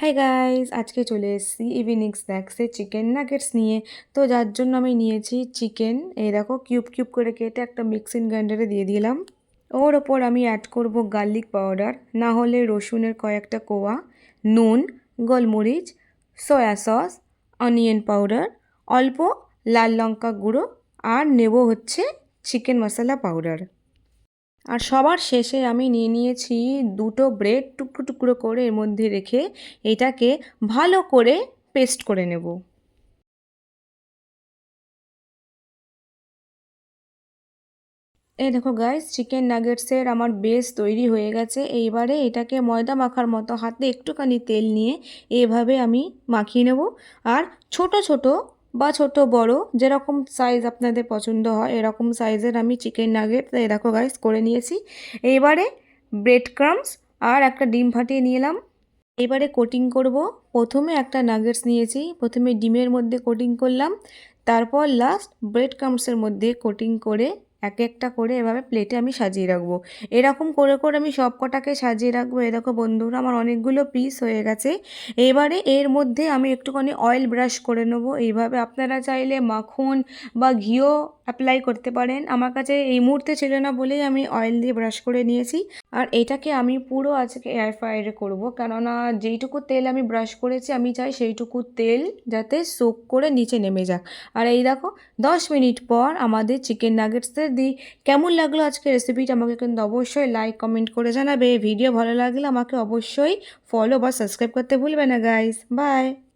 Hi guys, আজকে চলে এসেছি ইভিনিং স্ন্যাক্সে চিকেন নাগেটস নিয়ে। তো যার জন্য আমি নিয়েছি চিকেন, এই দেখো কিউব কিউব করে কেটে একটা মিক্সিং গ্রাইন্ডারে দিয়ে দিলাম। ওর ওপর আমি অ্যাড করব গার্লিক পাউডার, না হলে রসুনের কয়েকটা কোয়া, নুন, গোলমরিচ, সয়া সস, অনিয়ন পাউডার, অল্প লাল লঙ্কা গুঁড়ো, আর নেব হচ্ছে চিকেন মশলা পাউডার। আর সবার শেষে আমি নিয়ে নিয়েছি দুটো ব্রেড টুকরো টুকরো করে এর মধ্যে রেখে এটাকে ভালো করে পেস্ট করে নেব। এই দেখো গাইস, চিকেন নাগেটসের আমার বেস তৈরি হয়ে গেছে। এইবারে এটাকে ময়দা মাখার মতো হাতে একটুখানি তেল নিয়ে এভাবে আমি মাখিয়ে নেব। আর ছোট ছোট বা ছোট বড় যেরকম সাইজ আপনাদের পছন্দ হয় এরকম সাইজের আমি চিকেন নাগেট এই দেখো গাইস করে নিয়েছি। এইবারে ব্রেড ক্রাম্বস আর একটা ডিম ফাটিয়ে নিয়ে এলাম। এবারে কোটিং করব। প্রথমে একটা নাগেটস নিয়েছি, প্রথমে ডিমের মধ্যে কোটিং করলাম, তারপর লাস্ট ব্রেড ক্রাম্বসের মধ্যে কোটিং করে এক একটা করে এভাবে প্লেটে আমি সাজিয়ে রাখবো। এরকম করে করে আমি সব কটাকে সাজিয়ে রাখবো। এ দেখো বন্ধুরা, আমার অনেকগুলো পিস হয়ে গেছে। এবারে এর মধ্যে আমি একটুখানি অয়েল ব্রাশ করে নেবো। এইভাবে আপনারা চাইলে মাখন বা ঘিও অ্যাপ্লাই করতে পারেন। আমার কাছে এই মুহূর্তে ছিল না বলেই আমি অয়েল দিয়ে ব্রাশ করে নিয়েছি। আর এটাকে আমি পুরো আজকে এয়ার ফ্রায়ারে করবো, কেননা যেইটুকু তেল আমি ব্রাশ করেছি আমি চাই সেইটুকু তেল যাতে সোক করে নিচে নেমে যাক। আর এই দেখো 10 মিনিট পর আমাদের চিকেন নাগেটসদের দিই। কেমন লাগলো আজকে রেসিপিটা আমাকে কিন্তু অবশ্যই লাইক কমেন্ট করে জানাবে। ভিডিও ভালো লাগলে আমাকে অবশ্যই ফলো বা সাবস্ক্রাইব করতে ভুলবে না গাইস। বাই।